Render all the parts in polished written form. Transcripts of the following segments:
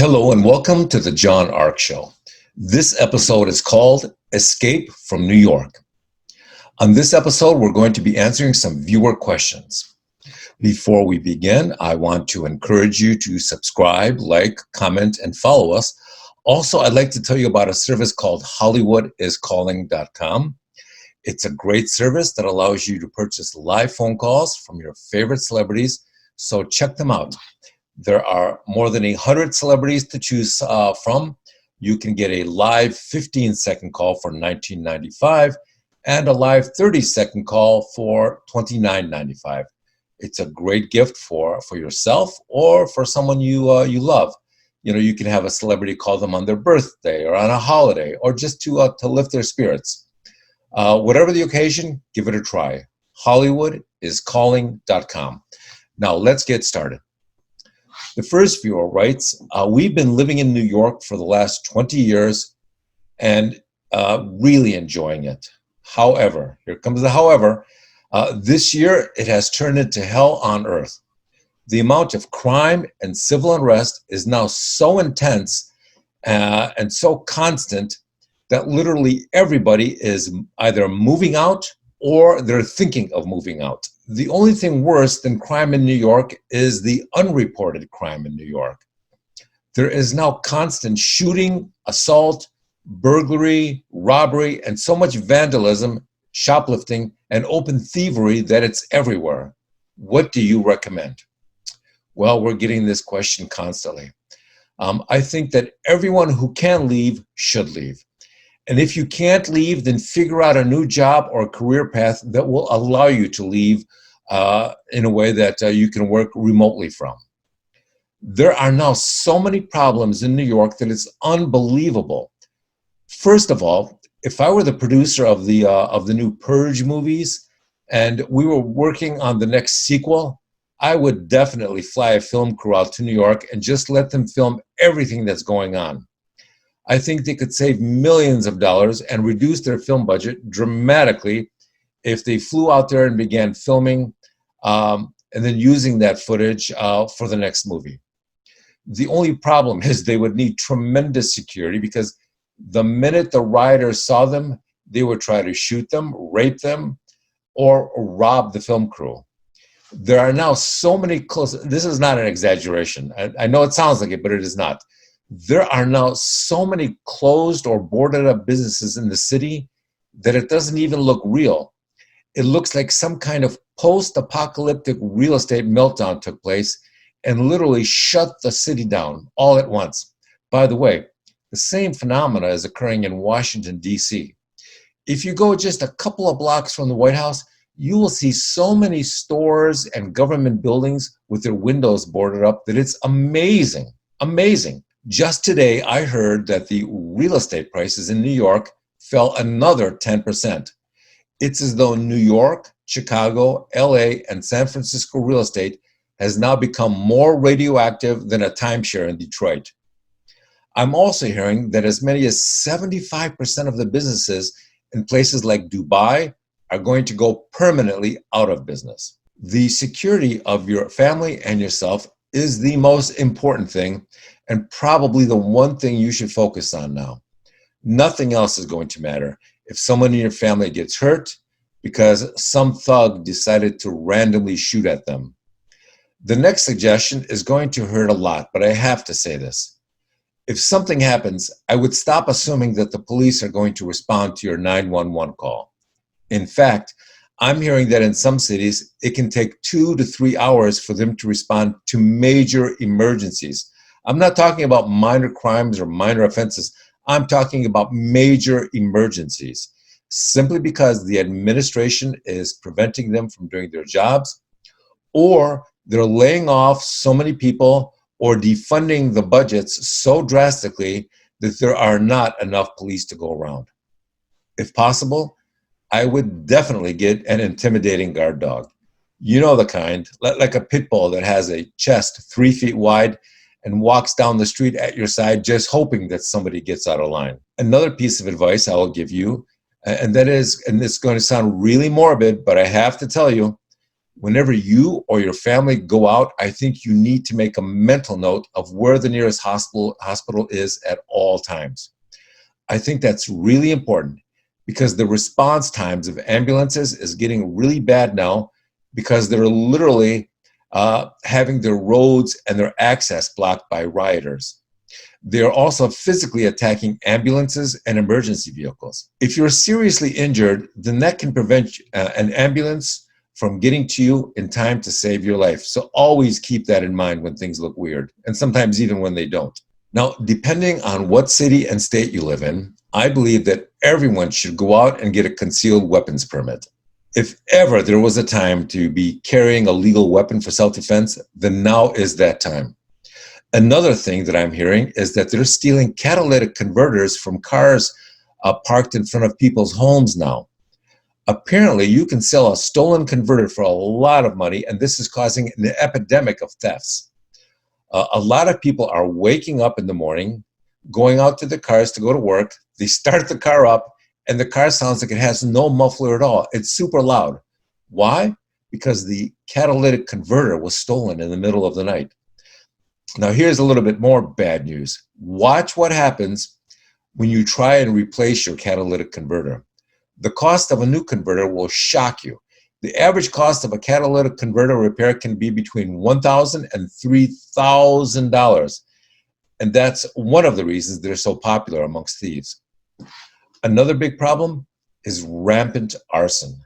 Hello and welcome to the John Ark Show. This episode is called Escape from New York. On this episode, we're going to be answering some viewer questions. Before we begin, I want to encourage you to subscribe, like, comment, and follow us. Also, I'd like to tell you about a service called HollywoodIsCalling.com. It's a great service that allows you to purchase live phone calls from your favorite celebrities, so check them out. There are more than 100 celebrities to choose from. You can get a live 15-second call for $19.95 and a live 30-second call for $29.95. It's a great gift for yourself or for someone you love. You know, you can have a celebrity call them on their birthday or on a holiday or just to lift their spirits. Whatever the occasion, give it a try. HollywoodIsCalling.com. Now let's get started. The first viewer writes, we've been living in New York for the last 20 years and really enjoying it. However, here comes the however, this year it has turned into hell on earth. The amount of crime and civil unrest is now so intense and so constant that literally everybody is either moving out or they're thinking of moving out. The only thing worse than crime in New York is the unreported crime in New York. There is now constant shooting, assault, burglary, robbery, and so much vandalism, shoplifting, and open thievery that it's everywhere. What do you recommend? Well, we're getting this question constantly. I think that everyone who can leave should leave. And if you can't leave, then figure out a new job or career path that will allow you to leave in a way that you can work remotely from. There are now so many problems in New York that it's unbelievable. First of all, if I were the producer of the new Purge movies and we were working on the next sequel, I would definitely fly a film crew out to New York and just let them film everything that's going on. I think they could save millions of dollars and reduce their film budget dramatically if they flew out there and began filming and then using that footage for the next movie. The only problem is they would need tremendous security because the minute the rioters saw them, they would try to shoot them, rape them, or rob the film crew. There are now so many this is not an exaggeration. I know it sounds like it, but it is not. There are now so many closed or boarded up businesses in the city that it doesn't even look real. It looks like some kind of post-apocalyptic real estate meltdown took place and literally shut the city down all at once. By the way, the same phenomena is occurring in Washington, D.C. If you go just a couple of blocks from the White House, you will see so many stores and government buildings with their windows boarded up that it's amazing, amazing. Just today, I heard that the real estate prices in New York fell another 10%. It's as though New York, Chicago, LA, and San Francisco real estate has now become more radioactive than a timeshare in Detroit. I'm also hearing that as many as 75% of the businesses in places like Dubai are going to go permanently out of business. The security of your family and yourself is the most important thing and probably the one thing you should focus on now. Nothing else is going to matter if someone in your family gets hurt because some thug decided to randomly shoot at them. The next suggestion is going to hurt a lot, but I have to say this. If something happens, I would stop assuming that the police are going to respond to your 911 call. In fact, I'm hearing that in some cities, it can take 2 to 3 hours for them to respond to major emergencies. I'm not talking about minor crimes or minor offenses. I'm talking about major emergencies, simply because the administration is preventing them from doing their jobs, or they're laying off so many people or defunding the budgets so drastically that there are not enough police to go around. If possible, I would definitely get an intimidating guard dog. You know the kind, like a pit bull that has a chest 3 feet wide and walks down the street at your side just hoping that somebody gets out of line. Another piece of advice I will give you, and that is, and it's going to sound really morbid, but I have to tell you, Whenever you or your family go out, I think you need to make a mental note of where the nearest hospital is at all times. I think that's really important because the response times of ambulances is getting really bad now because they're literally having their roads and their access blocked by rioters. They're also physically attacking ambulances and emergency vehicles. If you're seriously injured, then that can prevent an ambulance from getting to you in time to save your life. So always keep that in mind when things look weird, and sometimes even when they don't. Now, depending on what city and state you live in, I believe that everyone should go out and get a concealed weapons permit. If ever there was a time to be carrying a legal weapon for self-defense, then now is that time. Another thing that I'm hearing is that they're stealing catalytic converters from cars parked in front of people's homes now. Apparently, you can sell a stolen converter for a lot of money, and this is causing an epidemic of thefts. A lot of people are waking up in the morning, going out to the cars to go to work. They start the car up, and the car sounds like it has no muffler at all. It's super loud. Why? Because the catalytic converter was stolen in the middle of the night. Now, here's a little bit more bad news. Watch what happens when you try and replace your catalytic converter. The cost of a new converter will shock you. The average cost of a catalytic converter repair can be between $1,000 and $3,000. And that's one of the reasons they're so popular amongst thieves. Another big problem is rampant arson.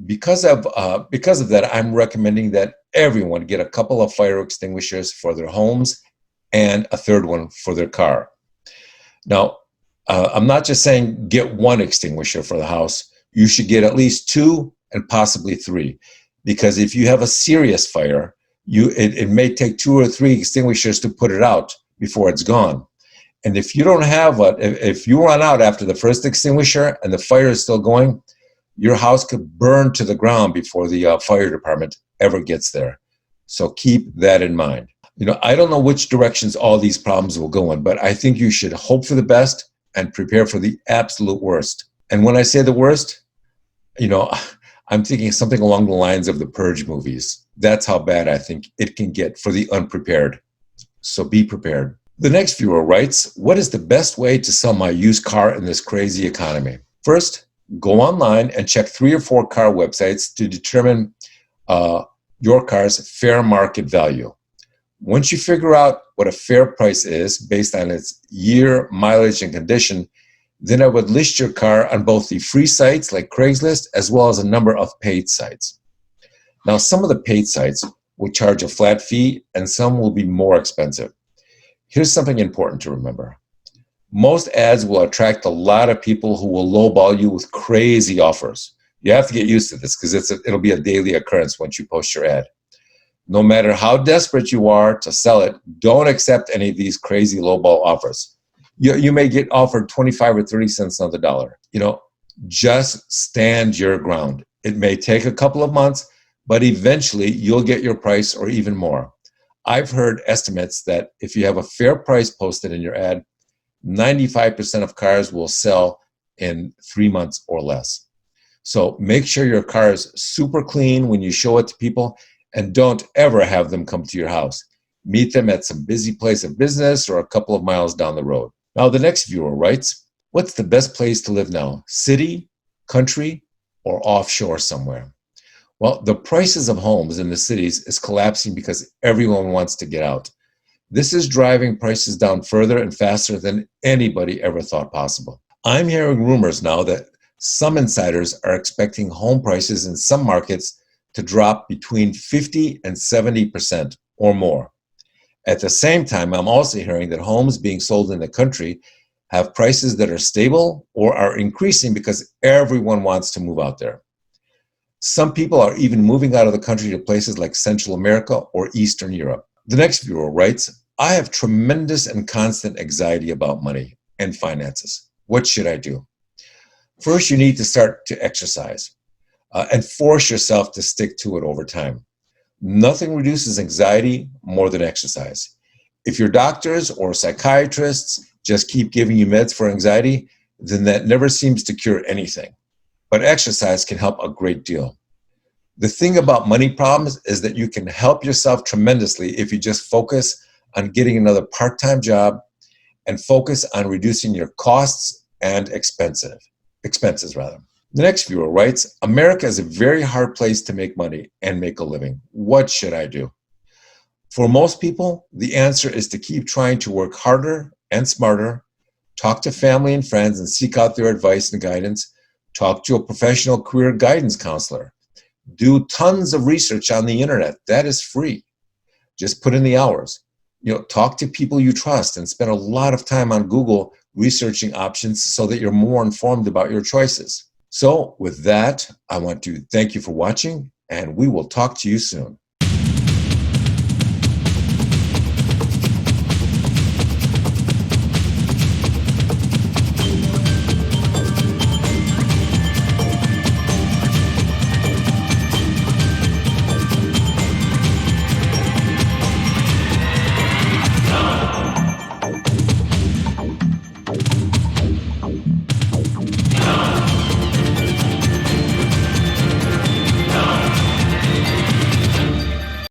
Because of that, I'm recommending that everyone get a couple of fire extinguishers for their homes and a third one for their car. Now, I'm not just saying get one extinguisher for the house. You should get at least two and possibly three, because if you have a serious fire, it may take 2 or 3 extinguishers to put it out before it's gone. And if you don't have if you run out after the first extinguisher and the fire is still going, your house could burn to the ground before the fire department ever gets there. So keep that in mind. I don't know which directions all these problems will go in, but I think you should hope for the best and prepare for the absolute worst. And when I say the worst, I'm thinking something along the lines of the Purge movies. That's how bad I think it can get for the unprepared. So be prepared. The next viewer writes, what is the best way to sell my used car in this crazy economy? First, go online and check 3 or 4 car websites to determine your car's fair market value. Once you figure out what a fair price is based on its year, mileage, and condition, then I would list your car on both the free sites like Craigslist as well as a number of paid sites. Now, some of the paid sites will charge a flat fee and some will be more expensive. Here's something important to remember. Most ads will attract a lot of people who will lowball you with crazy offers. You have to get used to this because it'll be a daily occurrence once you post your ad. No matter how desperate you are to sell it, don't accept any of these crazy lowball offers. You may get offered 25 or 30 cents on the dollar. Just stand your ground. It may take a couple of months, but eventually you'll get your price or even more. I've heard estimates that if you have a fair price posted in your ad, 95% of cars will sell in 3 months or less. So make sure your car is super clean when you show it to people, and don't ever have them come to your house. Meet them at some busy place of business or a couple of miles down the road. Now, the next viewer writes, what's the best place to live now? City, country, or offshore somewhere? Well, the prices of homes in the cities is collapsing because everyone wants to get out. This is driving prices down further and faster than anybody ever thought possible. I'm hearing rumors now that some insiders are expecting home prices in some markets to drop between 50 and 70% or more. At the same time, I'm also hearing that homes being sold in the country have prices that are stable or are increasing because everyone wants to move out there. Some people are even moving out of the country to places like Central America or Eastern Europe. The next viewer writes, I have tremendous and constant anxiety about money and finances. What should I do? First, you need to start to exercise and force yourself to stick to it over time. Nothing reduces anxiety more than exercise. If your doctors or psychiatrists just keep giving you meds for anxiety, then that never seems to cure anything. But exercise can help a great deal. The thing about money problems is that you can help yourself tremendously if you just focus on getting another part-time job and focus on reducing your costs and expenses rather. The next viewer writes, America is a very hard place to make money and make a living. What should I do? For most people, the answer is to keep trying to work harder and smarter, talk to family and friends and seek out their advice and guidance, talk to a professional career guidance counselor, do tons of research on the internet. That is free. Just put in the hours. Talk to people you trust and spend a lot of time on Google researching options so that you're more informed about your choices. So with that, I want to thank you for watching, and we will talk to you soon.